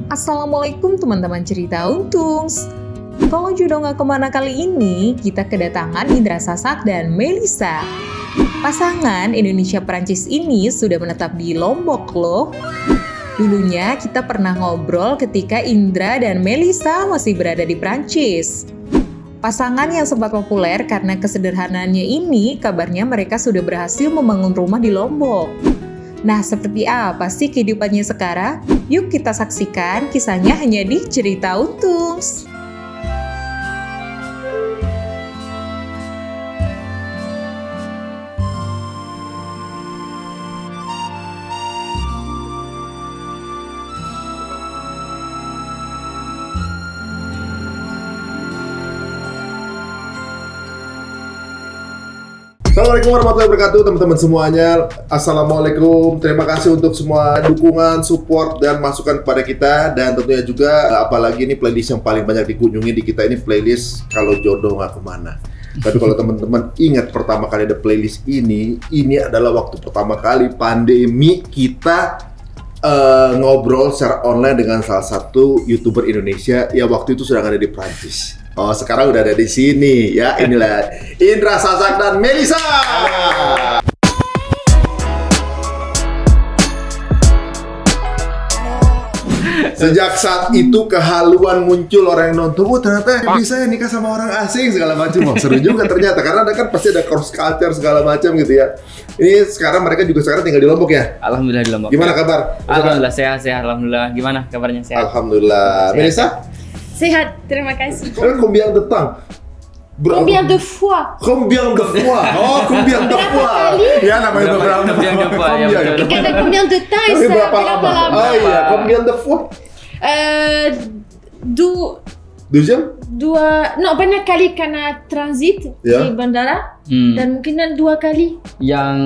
Assalamualaikum teman-teman cerita Untungs. Kalau jodoh nggak kemana kali ini, kita kedatangan Indra Sasak dan Melisa. Pasangan Indonesia-Perancis ini sudah menetap di Lombok loh. Dulunya kita pernah ngobrol ketika Indra dan Melisa masih berada di Perancis. Pasangan yang sempat populer karena kesederhanaannya ini, kabarnya mereka sudah berhasil membangun rumah di Lombok. Nah, seperti apa sih kehidupannya sekarang? Yuk kita saksikan kisahnya hanya di Cerita Untungs. Assalamualaikum warahmatullahi wabarakatuh teman-teman semuanya. Assalamualaikum. Terima kasih untuk semua dukungan, support, dan masukan kepada kita. Dan tentunya juga apalagi ini playlist yang paling banyak dikunjungi di kita ini playlist Kalau Jodoh Nggak Kemana. Tapi kalau teman-teman ingat pertama kali ada playlist ini adalah waktu pertama kali pandemi kita ngobrol secara online dengan salah satu YouTuber Indonesia yang waktu itu sedang ada di Prancis. Oh, sekarang udah ada di sini ya. Inilah Indra Sasak dan Melisa. Sejak saat itu kehaluan muncul orang yang nonton, oh ternyata bisa ya nikah sama orang asing segala macam. Oh, seru juga ternyata karena ada kan pasti ada cross culture segala macam gitu ya. Ini sekarang mereka juga sekarang tinggal di Lombok ya? Alhamdulillah di Lombok. Gimana kabar? Alhamdulillah sehat. Alhamdulillah. Gimana kabarnya sehat? Alhamdulillah. Melisa? Sehat, terima kasih. Combien de temps? Combien de fois? Combien de fois? Oh, combien de fois? Ya namanya beberapa. Combien de fois, ya betul. Combien de temps? Tapi berapa lama? Oh iya, combien de fois? Banyak kali karena transit Ya. di bandara dan mungkin 2 kali. Yang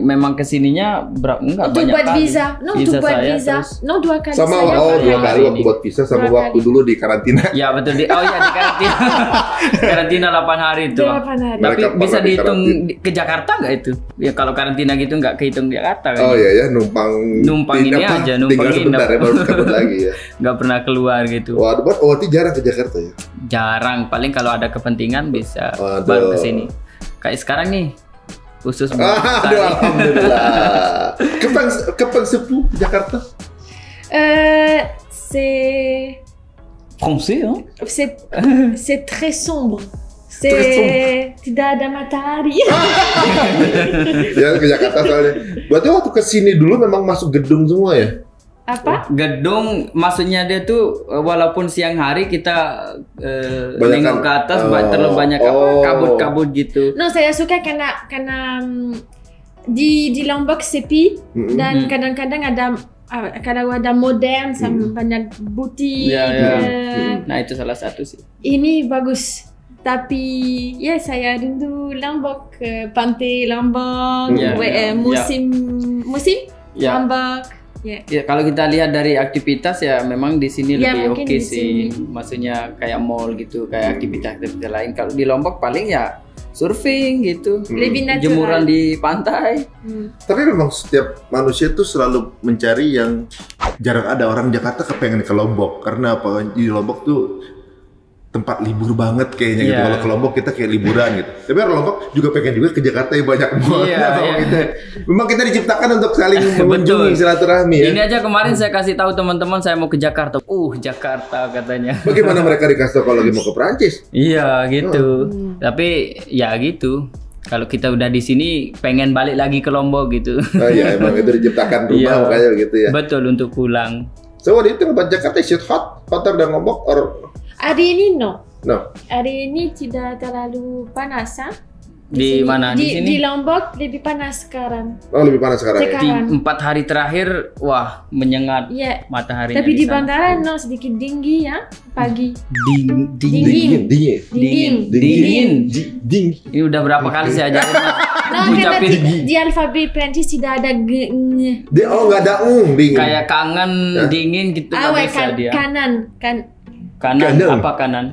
memang kesininya enggak Untuk banyak buat kali. visa, Visa buat saya, visa, terus- 2 kali Sama saya. oh 2 Yang kali hari waktu ini. buat visa sama 2 waktu kali. dulu di karantina. Ya betul di karantina. Karantina 8 hari itu. 8 hari. Tapi Mereka bisa pernah dihitung dikarantina. ke Jakarta nggak itu? Ya kalau karantina gitu nggak kehitung di Jakarta kan. Oh iya ya, numpang Numpang ini aja, numpang tinggal sebentar nginep. ya baru cabut lagi ya. Nggak pernah keluar gitu. Wah, berarti jarang ke Jakarta ya? Jarang, paling kalau ada kepentingan bisa Waduh. baru ke sini. Kayak sekarang nih, khusus buat Aduh, cari. alhamdulillah. Kapan sepuh Jakarta? C'est Français, hein? c'est très sombre. Très Tidak ada matahari. Ya ke Jakarta soalnya. Berarti waktu kesini dulu memang masuk gedung semua ya? Apa? Gedung, maksudnya dia tuh walaupun siang hari kita Banyak nengok kan? ke atas, Oh. terlalu banyak Oh. kabut-kabut gitu. No, saya suka karena di Lombok sepi dan kadang-kadang ada modern sama banyak butik. Ya, ya. eh, Nah itu salah satu sih. Ini bagus. Tapi ya saya rindu Lombok, pantai Lombok, Ya, ya, musim Ya. Lombok. Ya. Ya, kalau kita lihat dari aktivitas ya memang di sini Ya, lebih mungkin oke di sih. sini. Maksudnya kayak mall gitu, kayak aktivitas-aktivitas lain. Kalau di Lombok paling ya surfing gitu. Lebih natural. Jemuran di pantai. Tapi memang setiap manusia tuh selalu mencari yang jarang ada orang Jakarta kepengen ke Lombok. Karena apa? Di Lombok tuh tempat libur banget kayaknya gitu. Iya. Kalau ke Lombok kita kayak liburan gitu. Tapi orang Lombok juga pengen juga ke Jakarta yang banyak mall. Iya, iya. Memang kita diciptakan untuk saling mengunjungi silaturahmi ya. Ini aja kemarin saya kasih tahu teman-teman saya mau ke Jakarta. Jakarta katanya. Bagaimana mereka dikasih tahu kalau lagi mau ke Perancis? Iya gitu. Tapi ya gitu. Kalau kita udah di sini pengen balik lagi ke Lombok gitu. Oh iya, emang itu diciptakan rumah Iya. makanya gitu ya. Betul untuk pulang. So what do you think about Jakarta? Is it hot? Hotter than Lombok or Hari ini no. no? Hari ini tidak terlalu panas, ha? Di sini. mana? Di sini? Di Lombok lebih panas sekarang. Oh lebih panas sekarang ya? Di Sekarang. 4 hari terakhir wah menyengat Ya. mataharinya. Tapi di sana. bandara no sedikit tinggi ya pagi. Dingin. Dingin. Dingin. Dingin. Dingin. Ini udah berapa kali saya ajarin Mas. Nah, karena Ucapin di alfabet Prancis tidak ada g. Oh nggak ada dingin. kayak kangen dingin gitu nggak bisa dia. Kanan. Kanan Kanan. apa kanan?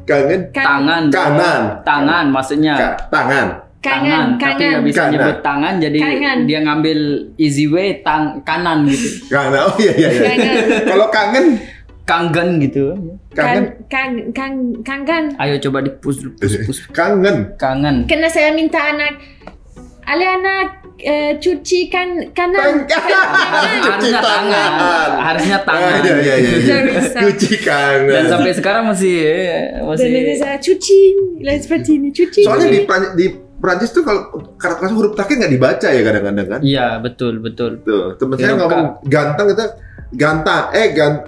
Kangen. Tangan. Kanan. Tangan maksudnya. Tangan. Tangan, tapi nggak bisa Kanan. nyebut tangan, jadi Kangen. dia ngambil easy way kanan gitu. Kanan. Oh iya iya. Kangen. Kalau kangen kangen gitu. Kangen. Kangen. Ayo coba dipus. Kangen. Kangen. Karena saya minta anak cuci kanan. Harusnya tangan. Iya. Cuci kangen. Dan sampai sekarang masih Dan ini saya cuci seperti ini cuci. Soalnya di Prancis tuh kalau kata-kata huruf taknya nggak dibaca ya kadang-kadang kan. Iya, betul. Tuh, temen saya ngomong ganteng kita gantang.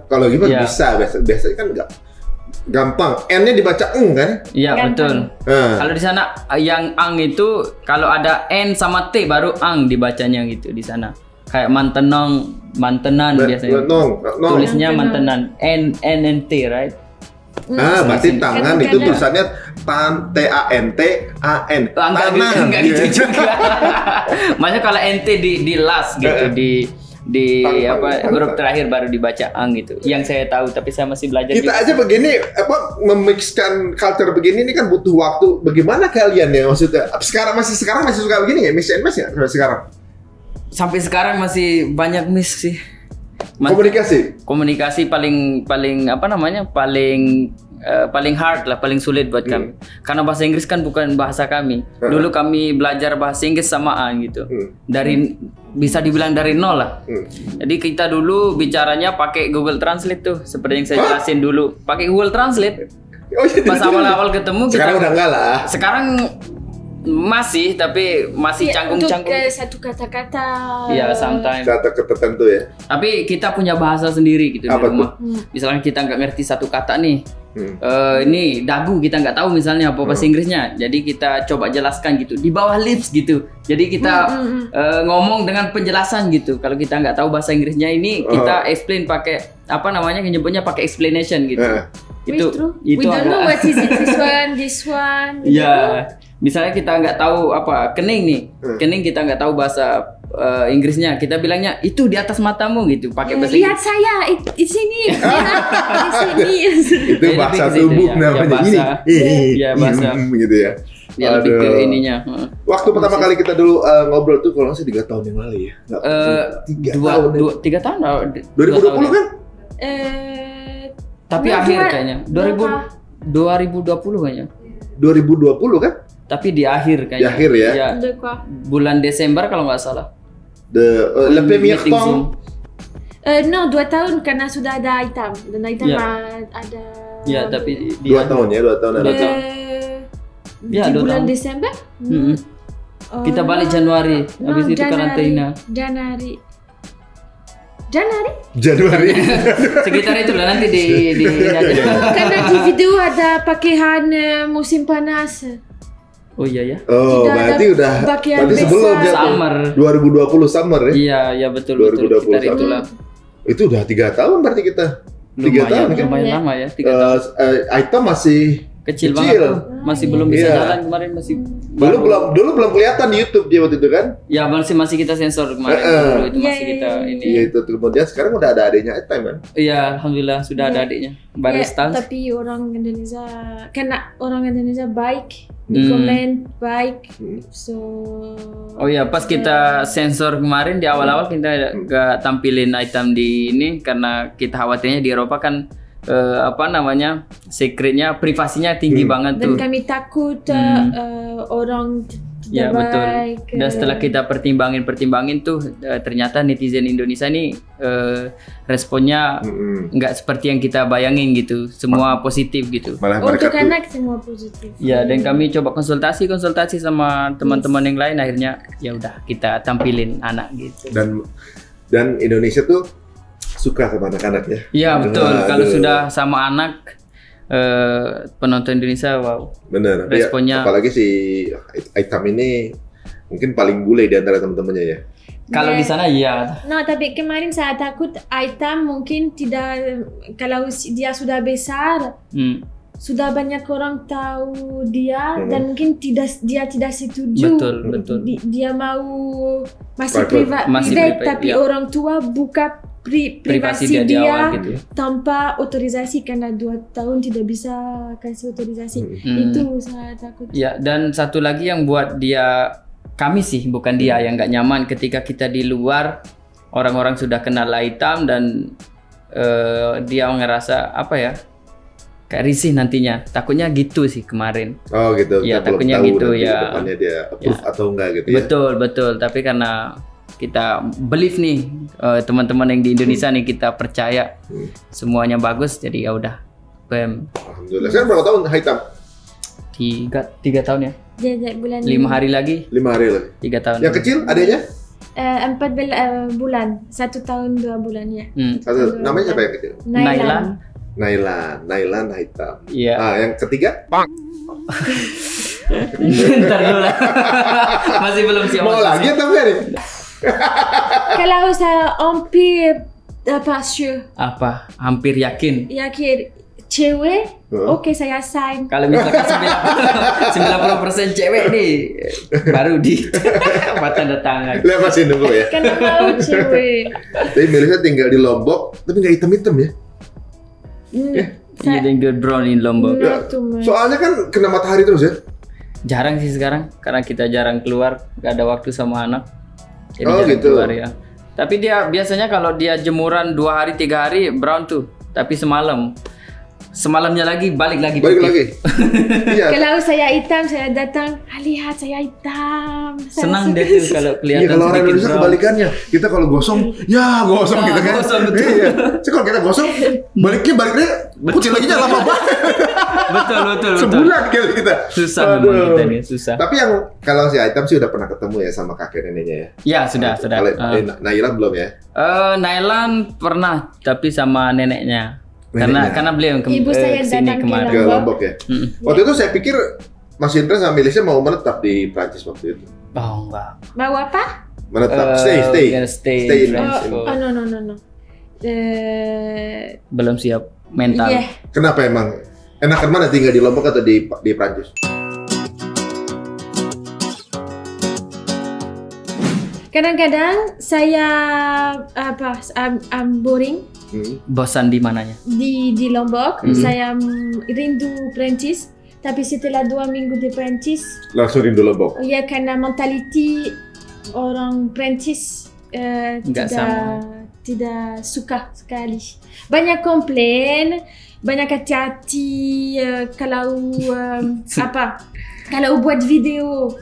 Kalau gitu bisa biasanya kan nggak gampang. N-nya dibaca eng kan? Iya, betul. Kalau di sana yang ang itu kalau ada N sama T baru ang dibacanya gitu di sana. Kayak mantenan biasanya. Tulisnya mantenan. N T, right? Berarti tangan itu tulisannya TANTAN. Enggak gitu juga. Maksudnya kalau NT di last gitu di huruf terakhir baru dibaca ang gitu. Yang saya tahu, tapi saya masih belajar. Kita aja begini memixkan culture begini ini kan butuh waktu. Bagaimana kalian ya maksudnya? Sekarang masih suka begini ya? Mix and match ya sekarang? Sampai sekarang masih banyak miss sih. Komunikasi paling hard lah, paling sulit buat kami. Karena bahasa Inggris kan bukan bahasa kami. Dulu kami belajar bahasa Inggris samaan gitu. Bisa dibilang dari nol lah. Jadi kita dulu bicaranya pakai Google Translate tuh, seperti yang saya jelasin dulu. Pakai Google Translate. Pas awal-awal ketemu kita. Sekarang udah enggak lah. Sekarang masih, tapi masih canggung-canggung. Untuk satu kata-kata. Iya, sometimes. Kata-kata tertentu ya. Tapi kita punya bahasa sendiri gitu di rumah. Misalnya kita nggak ngerti satu kata nih. Ini dagu kita nggak tahu misalnya apa bahasa Inggrisnya. Jadi kita coba jelaskan gitu di bawah lips gitu. Jadi kita ngomong dengan penjelasan gitu. Kalau kita nggak tahu bahasa Inggrisnya ini kita explain pakai nyebutnya pakai explanation gitu. Itu we don't know what is it, this one. Iya. Misalnya kita nggak tahu kening nih, kening kita nggak tahu bahasa Inggrisnya, kita bilangnya itu di atas matamu gitu, pakai bahasa lihat saya di sini, di sini. Itu bahasa tubuh namanya ini. Iya bahasa gitu ya. Ya lebih ke ininya. Waktu pertama kali kita dulu ngobrol tuh kalau nggak salah 3 tahun yang lalu ya. 3 tahun. 2020 kan? Tapi akhir kayaknya 2020 kayaknya. 2020 kan? Tapi di akhir kayaknya. Di akhir ya? Ya. Bulan Desember kalau nggak salah. Le premier temps. No, 2 tahun karena sudah ada item. Dan item ada. Ya, tapi 2 tahun ya, 2 tahun ada. Di bulan Desember? Kita balik Januari. Habis itu karantina. Januari? Sekitar itu lah nanti di Karena di video ada pakaian musim panas. Oh iya ya. Oh, berarti sebelum summer 2020 summer ya. Iya, betul. Sekitar itulah. Itu udah 3 tahun berarti kita. 3 tahun kan? Lumayan lama ya, 3 tahun. Aita masih kecil banget tuh. Masih belum bisa jalan kemarin, masih dulu belum kelihatan di YouTube dia waktu itu kan? Ya masih kita sensor kemarin. Dulu itu masih kita ini. Iya itu kemudian sekarang udah ada adiknya Aita kan? Iya, alhamdulillah sudah ada adiknya. Baru setahun. Tapi orang Indonesia baik, komen baik. So oh iya, pas kita sensor kemarin di awal-awal kita gak tampilin item di ini karena kita khawatirnya di Eropa kan secretnya, privasinya tinggi banget tuh. Dan kami takut orang ya betul. Dan setelah kita pertimbangin tuh ternyata netizen Indonesia nih responnya nggak seperti yang kita bayangin gitu, semua positif gitu. Untuk anak semua positif. Ya, dan kami coba konsultasi sama teman-teman yang lain, akhirnya ya udah kita tampilin anak gitu. Dan Indonesia tuh suka sama anak-anak ya. Iya betul. Kalau sudah sama anak penonton Indonesia, wow. Bener. Responnya. Ya, apalagi si Aitam ini mungkin paling bule di antara teman-temannya ya. Kalau di sana iya. No, tapi kemarin saya takut Aitam mungkin tidak, kalau dia sudah besar, sudah banyak orang tahu dia dan mungkin dia tidak setuju. Betul. Dia mau masih private, tapi orang tua buka privasi dia gitu ya. Tanpa otorisasi karena 2 tahun tidak bisa kasih otorisasi. Itu saya takut. Ya, dan satu lagi yang buat kami sih, bukan dia yang nggak nyaman ketika kita di luar, orang-orang sudah kenal Aitam dan dia ngerasa apa ya, kayak risih nantinya. Takutnya gitu sih kemarin. Oh gitu. Ya takutnya gitu ya. Depannya dia approve atau enggak gitu ya. Betul. Tapi karena kita believe nih teman-teman yang di Indonesia nih, kita percaya semuanya bagus, jadi ya udah. Alhamdulillah. Sekarang berapa tahun Haitam? 3 tahun ya. Bulan 5 hari lagi. 5 hari lagi. 3 tahun. Yang kecil adanya? 4 bulan, 1 tahun 2 bulan ya. Namanya siapa yang kecil? Nailan Haitam. Iya. Yang ketiga? Ntar dulu lah. Masih belum siap. Mau lagi atau enggak nih? Kalau saya hampir apa? Hampir yakin. Cewek, oke saya sign. Kalau misalkan 90% cewek nih, baru di tanda tangan. Lihat masih nunggu ya. Karena mau cewek. Tapi Melisa tinggal di Lombok, tapi nggak hitam-hitam ya? Iya, tinggal brown in Lombok. Ya, soalnya kan kena matahari terus ya? Jarang sih sekarang, karena kita jarang keluar, nggak ada waktu sama anak. Jadi jarang gitu. keluar ya. Tapi dia biasanya kalau dia jemuran 2 hari 3 hari brown tuh, tapi semalamnya lagi balik lagi. Iya. Kalau saya hitam, saya datang, lihat saya hitam. Senang deh tuh kalau kelihatan. Iya, kalau orang Indonesia kebalikannya. Kita kalau gosong, ya gosong gitu kan. Gosong, betul. Iya. Kalau kita gosong, baliknya kucing lagi lama banget. Betul. Sebulan kita. Susah memang kita nih, susah. Tapi yang kalau si Haitam sih udah pernah ketemu ya sama kakek neneknya ya? Ya, sudah. Nailan belum ya? Nailan pernah, tapi sama neneknya. Karena beliau ibu saya datang kemarin ke Lombok ya. Waktu itu saya pikir Mas Indra sama Melisa mau menetap di Prancis waktu itu. Oh enggak. Mau apa? Menetap, stay in no. Belum siap mental. Yeah. Kenapa emang? Enakan mana tinggal di Lombok atau di Prancis? Kadang-kadang saya boring. Bosan di mananya? Di Lombok, saya rindu Prancis. Tapi setelah 2 minggu di Prancis, langsung rindu Lombok. Ya karena mentality orang Prancis tidak suka sekali. Banyak komplain, banyak hati-hati kalau kalau buat video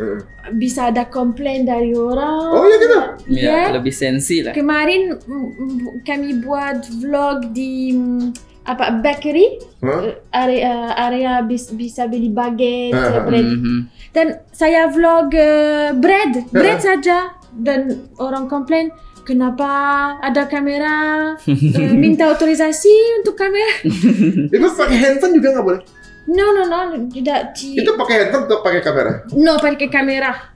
bisa ada komplain dari orang. Oh ya gitu. Ya, lebih sensi lah. Kemarin kami buat vlog di bakery, area bisa beli baguette, bread. Dan saya vlog bread saja, dan orang komplain kenapa ada kamera, minta otorisasi untuk kamera. Itu pakai handphone juga nggak boleh? No, tidak. Itu pakai handphone atau pakai kamera? No, pakai kamera.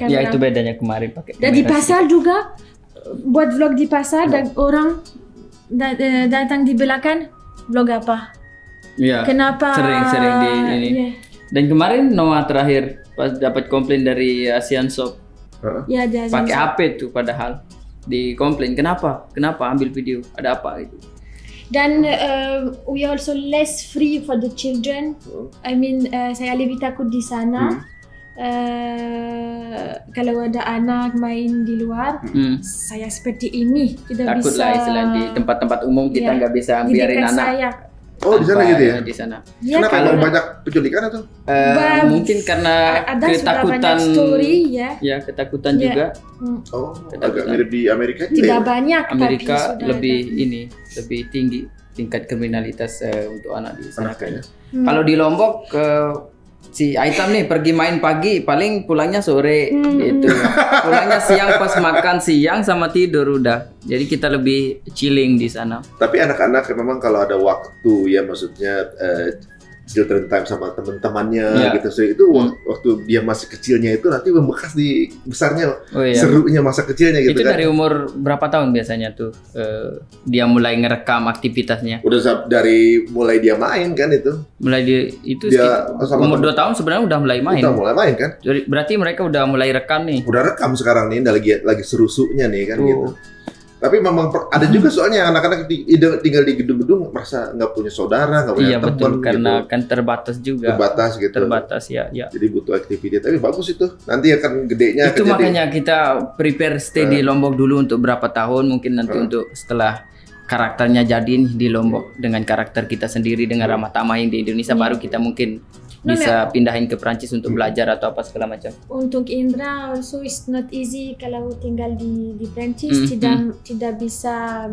Ya itu bedanya kemarin pakai. Dan di pasar juga buat vlog di pasar, dan orang datang di belakang, vlog apa? Iya. Kenapa? Sering di ini. Yeah. Dan kemarin Noah terakhir pas dapat komplain dari Asian Shop. Ya, pakai HP tuh, padahal di komplain kenapa ambil video, ada apa gitu. Dan we also less free for the children. I mean, saya lebih takut di sana. Kalau ada anak main di luar, saya seperti ini tidak takut bisa. Lah istilah di tempat-tempat umum kita nggak bisa biarin anak. Saya. Oh di sana gitu ya? Di sana. Ya, kenapa kalau banyak penculikan atau? Mungkin karena ada ketakutan. Story, ya. Ya ketakutan juga. Oh, agak mirip di Amerika juga. Tidak ya? banyak. Amerika lebih tinggi tingkat kriminalitas untuk anak di sana kayaknya. Kalau di Lombok si Haitam nih pergi main pagi, paling pulangnya sore gitu. Pulangnya siang pas makan siang sama tidur udah. Jadi kita lebih chilling di sana. Tapi anak-anak memang kalau ada waktu ya, maksudnya children time sama teman-temannya gitu. So itu waktu dia masih kecilnya itu nanti membekas di besarnya. Serunya masa kecilnya gitu. Itu kan. Dari umur berapa tahun biasanya tuh dia mulai ngerekam aktivitasnya? Udah dari mulai dia main kan itu. Dia umur 2 tahun sebenarnya udah mulai main. Udah mulai main kan? Berarti mereka udah mulai rekam nih. Udah rekam sekarang nih, lagi seru-serunya nih kan gitu. Tapi memang ada juga soalnya anak-anak tinggal di gedung-gedung merasa nggak punya saudara, nggak punya teman. Iya betul, karena kan terbatas juga. Terbatas ya. Jadi butuh aktivitas. Tapi bagus itu. Nanti akan gedenya. Itu makanya kita prepare stay di Lombok dulu untuk berapa tahun, mungkin nanti untuk setelah karakternya jadi nih di Lombok dengan karakter kita sendiri dengan ramah tamah yang di Indonesia, baru kita mungkin bisa pindahin ke Perancis untuk belajar atau apa segala macam. Untuk Indra also it's not easy kalau tinggal di Perancis, tidak bisa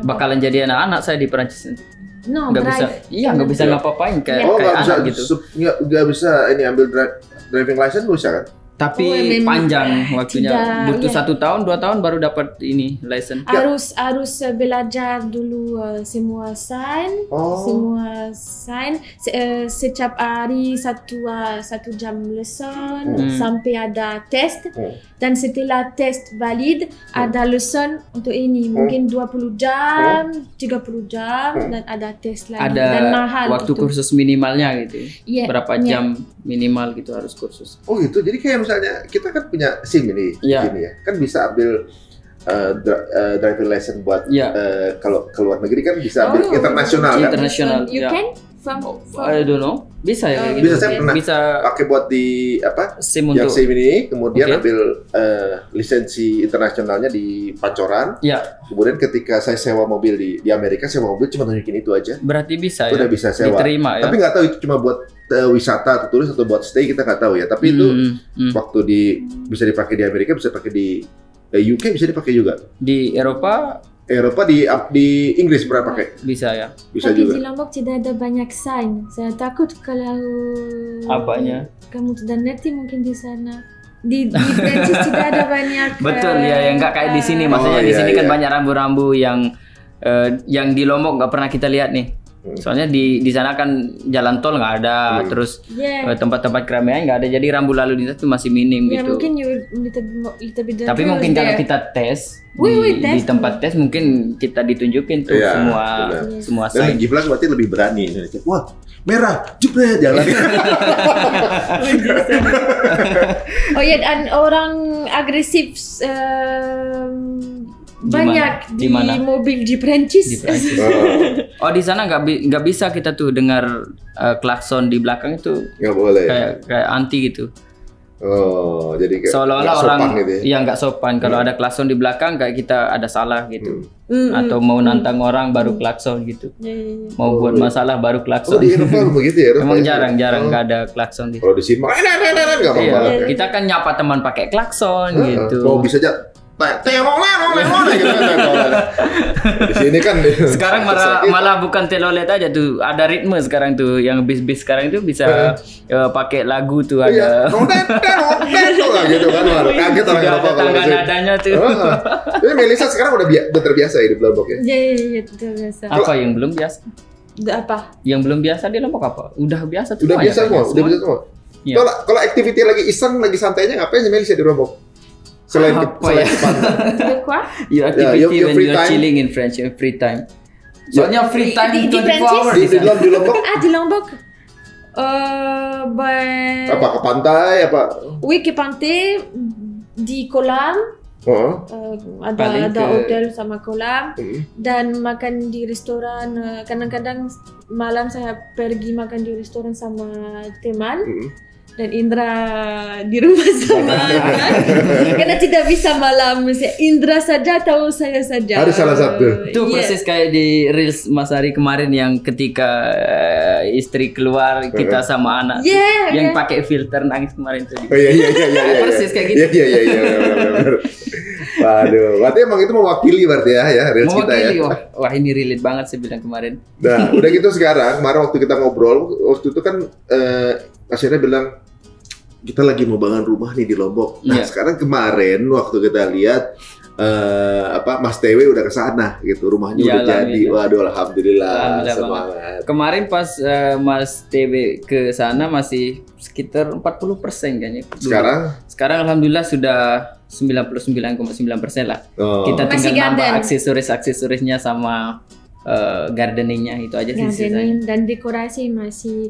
bakalan jadi anak-anak saya di Perancis. Nggak bisa, nggak bisa ngapa-ngapain kayak anak gitu. Nggak bisa ini ambil driving license bisa kan? Tapi panjang waktunya, butuh 1 tahun 2 tahun baru dapat ini license. Harus belajar dulu semua sign, setiap hari satu jam lesson sampai ada test, dan setelah test valid ada lesson untuk ini mungkin 20 jam, 30 jam dan ada test lagi. Ada dan mahal waktu itu. Kursus minimalnya gitu. Berapa jam minimal gitu harus kursus. Oh gitu, jadi kayak misalnya kita kan punya SIM ini, gini ya, kan bisa ambil driving license buat kalau keluar negeri kan bisa ambil internasional kan? Internasional. You can I don't know. Bisa ya kayak gitu. Bisa, saya pernah pakai buat di SIM yang untuk SIM ini, kemudian ambil lisensi internasionalnya di Pancoran. Kemudian ketika saya sewa mobil di Amerika, sewa mobil cuma tunjukin itu aja. Berarti bisa ya? Udah bisa sewa. Diterima ya? Tapi nggak tahu itu cuma buat wisata atau turis atau buat stay, kita nggak tahu ya. Tapi itu waktu bisa dipakai di Amerika, bisa pakai di UK, bisa dipakai juga. Di Eropa di Inggris pernah pakai. Bisa ya. Bisa tapi juga. di Lombok tidak ada banyak sign. Saya takut kalau kamu tidak ngerti mungkin di sana. Di Prancis tidak ada banyak. Betul ya, yang nggak kayak di sini. Maksudnya di sini kan banyak rambu-rambu yang di Lombok nggak pernah kita lihat nih. Soalnya di sana kan jalan tol nggak ada, terus tempat-tempat keramaian nggak ada, jadi rambu lalu lintas itu masih minim gitu. Mungkin tapi mungkin kalau kita tes di tempat tes mungkin kita ditunjukin tuh semua sign. Dan Giblan berarti lebih berani. Wah, merah, jebret jalan. Dan orang agresif banyak di mobil di Perancis. Oh, di sana nggak bisa kita tuh dengar klakson di belakang itu. Nggak boleh. Kayak anti gitu. Oh, jadi kayak seolah-olah orang gitu ya? Nggak sopan. Kalau ada klakson di belakang kayak kita ada salah gitu. Atau mau nantang orang baru klakson gitu. Mau buat masalah baru klakson. Oh, di Eropa begitu ya? Emang jarang nggak ada klakson di. Kalau di sini nggak apa-apa. Kita kan nyapa teman pakai klakson gitu. Oh, bisa aja. Di sini kan sekarang malah bukan telolet aja tuh, ada ritme sekarang tuh, yang bis-bis sekarang itu bisa pakai lagu tuh ada. Gitu kan, kaget orang Eropa kalau tangga nadanya tuh. Tapi Melisa sekarang udah terbiasa ya di Lombok ya? Iya, terbiasa. Apa yang belum biasa? Apa? Yang belum biasa di Lombok apa? Udah biasa tuh. Udah biasa semua. Kalau aktiviti lagi iseng, lagi santainya ngapain sih Melisa di Lombok? Selain ke pantai. Your activity when you're chilling in French, your free time. Soalnya free time di 24 hours di Lombok. Di Lombok. Apa ke pantai apa? Ke pantai, di kolam. Ada hotel sama kolam dan makan di restoran. Kadang-kadang malam saya pergi makan di restoran sama teman. Dan Indra di rumah sama karena tidak bisa malam, Indra saja atau saya saja. Harus salah satu. Itu persis kayak di Reels Mas Ari kemarin yang ketika istri keluar kita sama anak yang pakai filter nangis kemarin tuh. Persis kayak gitu. Iya. Waduh, berarti emang itu mewakili berarti ya Reels kita ya. Wah ini relate banget saya bilang kemarin. Nah, udah gitu sekarang kemarin waktu kita ngobrol, waktu itu kan akhirnya bilang kita lagi mau bangun rumah nih di Lombok. Nah, sekarang kemarin waktu kita lihat Mas Tewe udah ke sana gitu, rumahnya udah jadi. Waduh, alhamdulillah, semangat. Kemarin pas Mas Tewe ke sana masih sekitar 40% kayaknya. Sekarang alhamdulillah sudah 99,9% lah. Kita tinggal nambah aksesorisnya sama gardeningnya itu aja sih. Gardening dan dekorasi masih.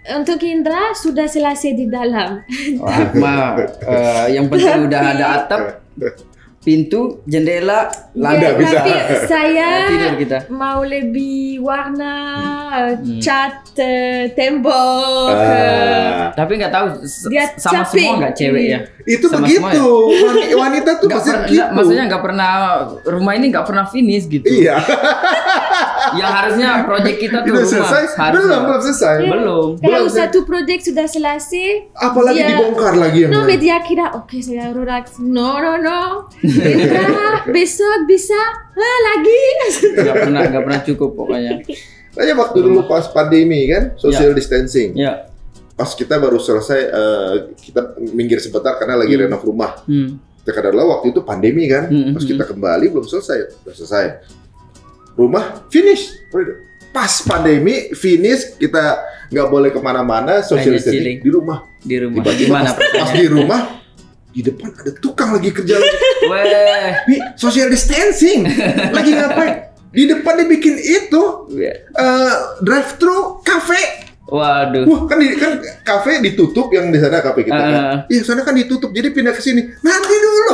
Untuk Indra sudah selesai di dalam. Yang penting udah ada atap. pintu, jendela, lantai bisa. Tapi saya tidur kita. mau lebih warna cat tembok. Tapi nggak tahu sama capek. semua nggak cewek ya. Itu sama begitu. Ya? Wanita tuh pasti gitu. Maksudnya nggak pernah rumah ini nggak pernah finish gitu. Iya. Yang harusnya proyek kita tuh rumah selesai. Belum selesai. Belum. Kalau satu proyek sudah selesai, apalagi dibongkar lagi yang lain. Dia kira oke, saya relax. No. Besok bisa lagi. Nggak pernah cukup pokoknya. Kayak waktu dulu pas pandemi kan, social distancing. Ya. Pas kita baru selesai, kita minggir sebentar karena lagi renov rumah. Terkadang waktu itu pandemi kan, pas kita kembali belum selesai, udah selesai. Rumah finish. Pas pandemi finish, kita nggak boleh kemana-mana, social distancing di rumah. Di rumah. Gimana? Pas di rumah, di depan ada tukang lagi kerja lagi. Weh, social distancing. Lagi ngapain? Di depan dia bikin itu drive thru cafe. Waduh. Wah, kan kafe ditutup, yang di sana kafe kita kan. Iya, sana kan ditutup. Jadi pindah ke sini. Nanti dulu.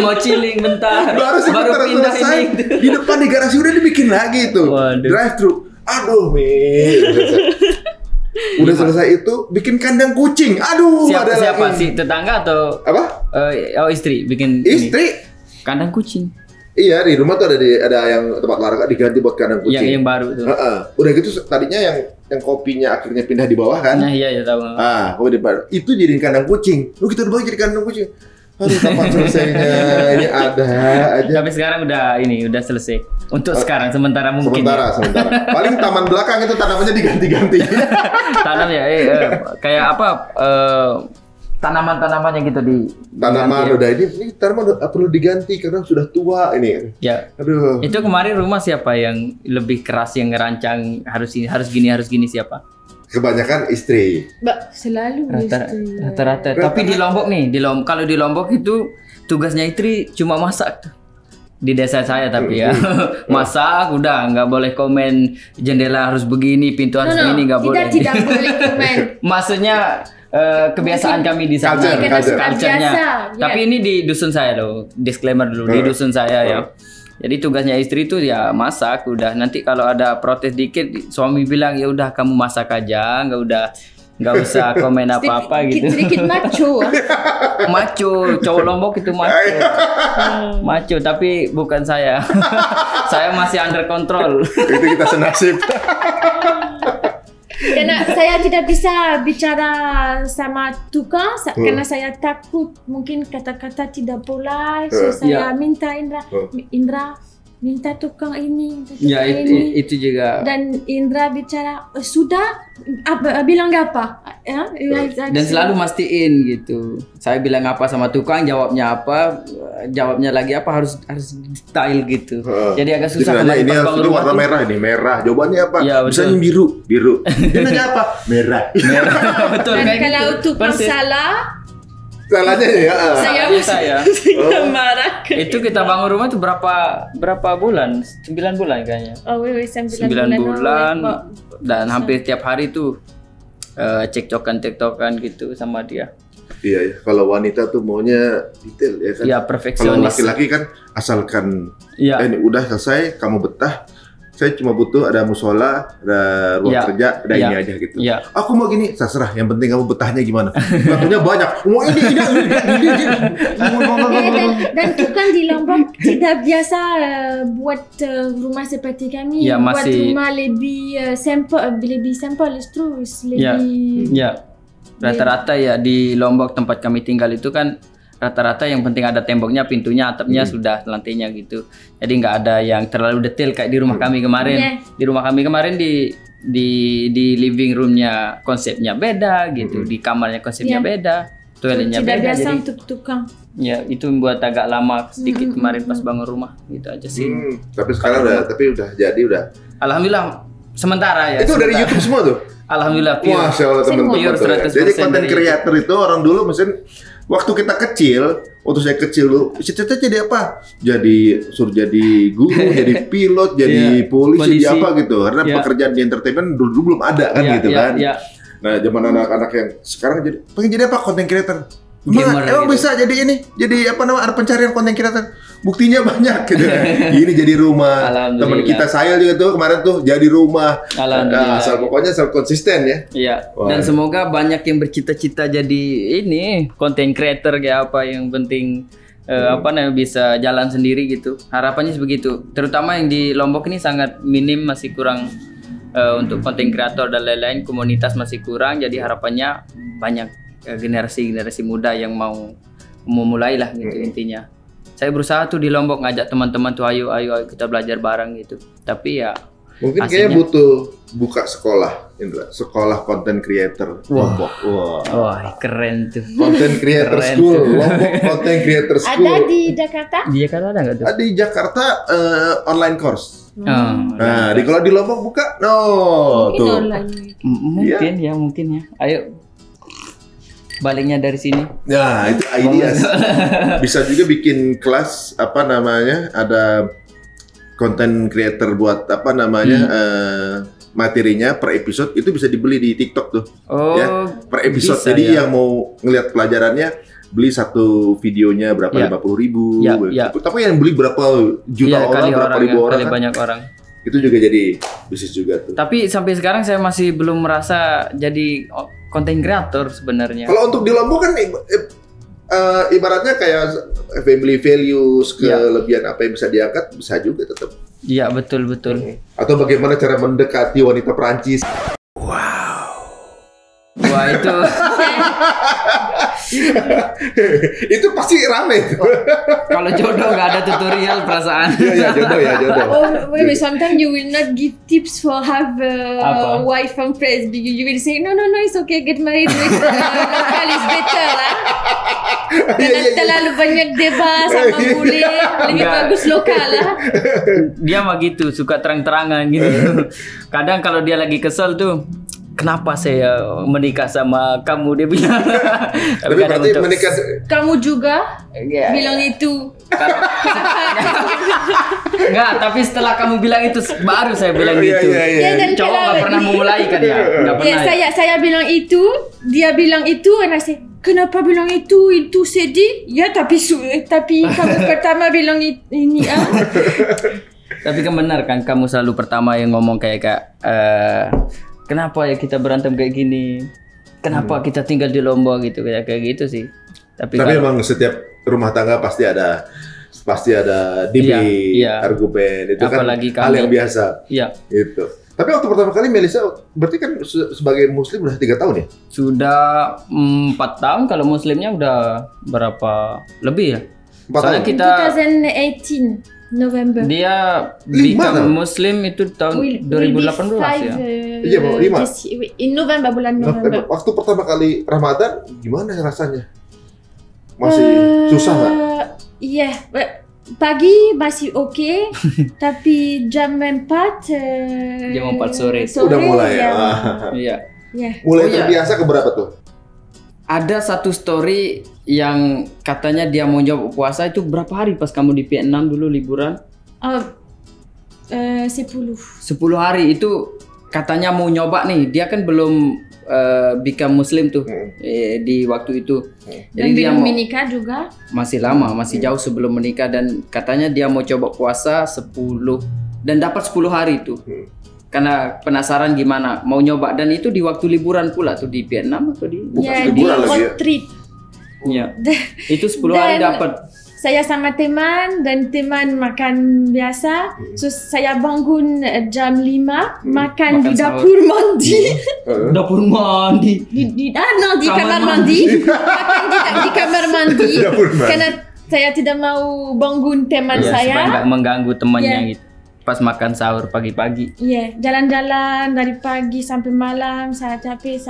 Mau chilling bentar. Baru pindah selesai. Ini. Di depan di garasi udah dibikin lagi itu. Drive thru. Aduh, udah selesai itu bikin kandang kucing. Aduh, siapa sih, tetangga atau apa? Istri bikin istri ini. Kandang kucing. Iya, di rumah tuh ada yang tempat olahraga diganti buat kandang kucing. Yang baru tuh. Udah gitu tadinya yang kopinya akhirnya pindah di bawah kan. Nah, iya tahu. Itu jadiin kandang kucing. Lu kita udah jadi kandang kucing. Aduh, kapan selesainya? Ini ada aja. Tapi sekarang udah selesai. Untuk sekarang sementara mungkin. Sementara. Paling taman belakang itu tanamannya diganti-ganti. Tanam ya, kayak apa? Tanaman-tanamannya gitu di tanaman ya. Udah ini tanaman perlu diganti karena sudah tua ini. Ya. Aduh. Itu kemarin rumah siapa yang lebih keras yang ngerancang harus gini siapa? Kebanyakan istri. Selalu rata-rata. Tapi di Lombok nih, kalau di Lombok itu tugasnya istri cuma masak tuh. Di desa saya tapi ya masak udah, nggak boleh komen jendela harus begini, pintu harus begini, nggak boleh. Tidak boleh komen. Maksudnya kebiasaan kami di sana, culture-nya. Tapi ini di dusun saya loh, disclaimer dulu, di dusun saya ya. Jadi tugasnya istri itu ya masak, udah nanti kalau ada protes dikit suami bilang ya udah kamu masak aja, nggak usah komen apa-apa gitu. Sedikit macho. Macho, cowok Lombok itu macho. Macho, tapi bukan saya. Saya masih under control. Itu kita senasib. Karena saya tidak bisa bicara sama tukang karena saya takut mungkin kata-kata tidak polite. So saya minta Indra minta tukang ini, itu juga. Dan Indra bicara sudah bilang apa? Dan selalu mastiin gitu. Saya bilang apa sama tukang, jawabnya apa, jawabnya lagi apa, harus detail gitu. Jadi agak susah. Ini harus warna merah, ini merah. Jawabannya apa? Ya, misalnya biru. Dia nanya apa? Merah. Betul. Dan kalau tukang salah. Salahnya ya. Saya marah. Itu kita bangun rumah itu berapa bulan? 9 bulan kayaknya. 9 bulan. Dan hampir tiap hari tuh cekcokan gitu sama dia. Iya, kalau wanita tuh maunya detail ya kan. Iya, perfeksionis. Kalau laki-laki kan asalkan ini udah selesai, kamu betah. Saya cuma butuh ada musola, ada ruang kerja, ada ini aja gitu. Aku mau gini, terserah. Yang penting kamu betahnya gimana. Waktunya banyak. Mau ini. Dan tukang di Lombok tidak biasa buat rumah seperti kami. Buat rumah lebih simple, terus lebih. Rata-rata ya di Lombok tempat kami tinggal itu kan. Rata-rata yang penting ada temboknya, pintunya, atapnya, sudah lantainya gitu. Jadi nggak ada yang terlalu detail kayak di rumah kami kemarin. Di rumah kami kemarin di living roomnya konsepnya beda gitu, di kamarnya konsepnya beda, toiletnya beda. Tidak biasa jadi, untuk tukang. Ya itu membuat agak lama sedikit kemarin pas bangun rumah gitu aja sih. Tapi sekarang udah jadi. Alhamdulillah sementara ya. Itu dari YouTube semua tuh. Alhamdulillah pure. Masya Allah teman-teman. Jadi konten kreator itu orang dulu mesin. Waktu kita kecil, waktu saya kecil dulu, cita-cita jadi apa? Suruh jadi guru, jadi pilot, jadi polisi, jadi apa gitu. Karena pekerjaan di entertainment dulu belum ada kan gitu kan. Nah, zaman anak-anak yang sekarang pengen jadi apa? Content creator. Emang gitu. Bisa jadi ini, jadi apa namanya, ada pencarian konten kreator. Buktinya banyak gitu. Ini jadi rumah. Teman kita saya juga tuh kemarin tuh jadi rumah. Alhamdulillah. Asal pokoknya asal konsisten ya. Iya. Dan semoga banyak yang bercita-cita jadi ini konten creator kayak apa, yang penting apa namanya bisa jalan sendiri gitu. Harapannya begitu. Terutama yang di Lombok ini sangat minim, masih kurang untuk konten kreator dan lain-lain, komunitas masih kurang. Jadi harapannya banyak generasi muda yang mau memulai lah gitu intinya. Saya berusaha tuh di Lombok ngajak teman-teman tuh ayo kita belajar bareng gitu. Tapi ya mungkin kayaknya butuh buka sekolah, Indra. Sekolah content creator Lombok. Wah, keren tuh. Content creator school. Lombok content creator school. Ada di Jakarta? Di Jakarta ada nggak tuh? Ada di Jakarta online course. Nah, kalau di Lombok buka, mungkin tuh. Online. Mungkin ya. Ayo. Baliknya dari sini. Nah, itu ideas. Bisa juga bikin kelas apa namanya? Ada content creator buat apa namanya? Materinya per episode itu bisa dibeli di TikTok tuh. Ya, per episode. Bisa, jadi yang mau ngelihat pelajarannya beli satu videonya berapa 50.000. Tapi yang beli berapa juta orang, berapa ribu orang. Kali banyak orang. Itu juga jadi bisnis juga tuh. Tapi sampai sekarang saya masih belum merasa jadi konten kreator sebenarnya. Kalau untuk di Lombok kan ibaratnya kayak family values, kelebihan apa yang bisa diangkat, bisa juga tetap. Iya, betul. Atau bagaimana cara mendekati wanita Perancis. Wah, itu itu pasti rame. Kalau jodoh nggak ada tutorial perasaan. Iya, jodoh. Wait, sometimes you will not give tips for have a wife from France. You will say no, it's okay, get married with local is better lah. Karena terlalu banyak debat sama bule, lebih bagus lokal lah. Dia mah gitu, suka terang-terangan gitu. Kadang kalau dia lagi kesel tuh, kenapa saya menikah sama kamu, dia bilang. Tapi berarti menikah kamu juga bilang itu. Enggak, tapi setelah kamu bilang itu baru saya bilang gitu. Dan cowok nggak pernah memulai kan ya? Nggak pernah. Saya bilang itu, dia bilang itu, dan saya kenapa bilang itu sedih? Ya tapi kamu pertama bilang ini Tapi kan benar kan, kamu selalu pertama yang ngomong kayak kenapa ya kita berantem kayak gini? Kenapa kita tinggal di Lombok gitu, kayak gitu sih. Tapi memang setiap rumah tangga pasti ada argumen itu. Apalagi kan hal yang biasa. Iya. Gitu. Tapi waktu pertama kali Melisa berarti kan sebagai Muslim udah 3 tahun ya? Sudah 4 tahun, kalau Muslimnya udah berapa lebih ya? 4 tahun. Kita 2018. November. Dia become Muslim itu tahun 2018 ya. Iya, 5. In November, bulan November. Waktu pertama kali Ramadan gimana rasanya? Masih susah nggak? Iya, pagi masih oke, tapi jam 4 sore udah mulai ya. Iya. Mulai terbiasa ke berapa tuh? Ada satu story yang katanya dia mau jawab puasa itu berapa hari pas kamu di Vietnam dulu liburan? 10 hari itu katanya mau nyoba nih. Dia kan belum become Muslim tuh di waktu itu. Jadi dia mau menikah juga? Masih lama, masih jauh sebelum menikah, dan katanya dia mau coba puasa 10 dan dapat 10 hari itu. Karena penasaran gimana mau nyoba, dan itu di waktu liburan pula tuh di Vietnam atau di road trip. Iya. Itu 10 hari dapat. Saya sama teman dan teman makan biasa. So saya bangun jam 5 makan di dapur mandi. Dapur mandi. Di kamar mandi. Makan di kamar mandi. Karena saya tidak mau bangun teman saya. Supaya nggak mengganggu temannya gitu. Pas makan sahur pagi-pagi. Iya, jalan-jalan dari pagi sampai malam, saya capek.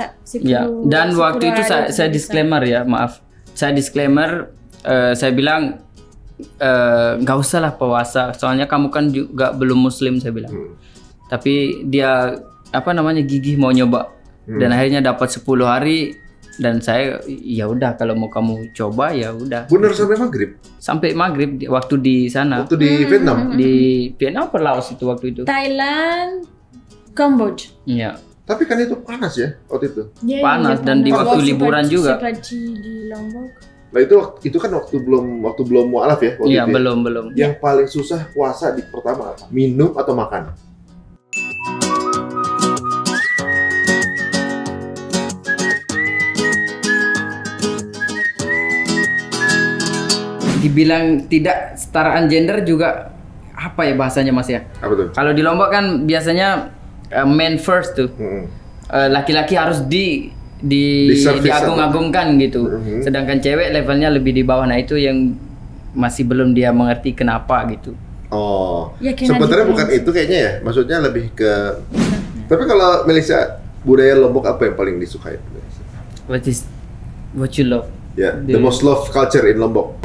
Dan waktu itu saya disclaimer ya, maaf. Saya disclaimer, saya bilang nggak usah lah puasa, soalnya kamu kan juga belum Muslim, saya bilang. Tapi dia gigih mau nyoba, dan akhirnya dapat 10 hari. Dan saya ya udah, kalau mau kamu coba ya udah. Benar sampai maghrib? Sampai maghrib waktu di sana. Waktu di Vietnam? Di Vietnam atau Laos itu waktu itu? Thailand, Kamboja. Iya. Tapi kan itu panas ya waktu itu. Panas dan di waktu liburan juga. Seperti di Lombok. Nah itu kan waktu belum mualaf ya. Iya belum. Yang paling susah puasa di pertama apa? Minum atau makan? Dibilang tidak setaraan gender juga apa ya bahasanya Mas ya? Apa tuh? Kalau di Lombok kan biasanya man first tuh. Laki-laki harus diagung-agungkan gitu. Sedangkan cewek levelnya lebih di bawah. Nah itu yang masih belum dia mengerti kenapa gitu. Oh, ya, sebenarnya bukan itu kayaknya ya. Maksudnya lebih ke. Tapi kalau Melissa, budaya Lombok apa yang paling disukai? What you love? Yeah, the most loved culture in Lombok.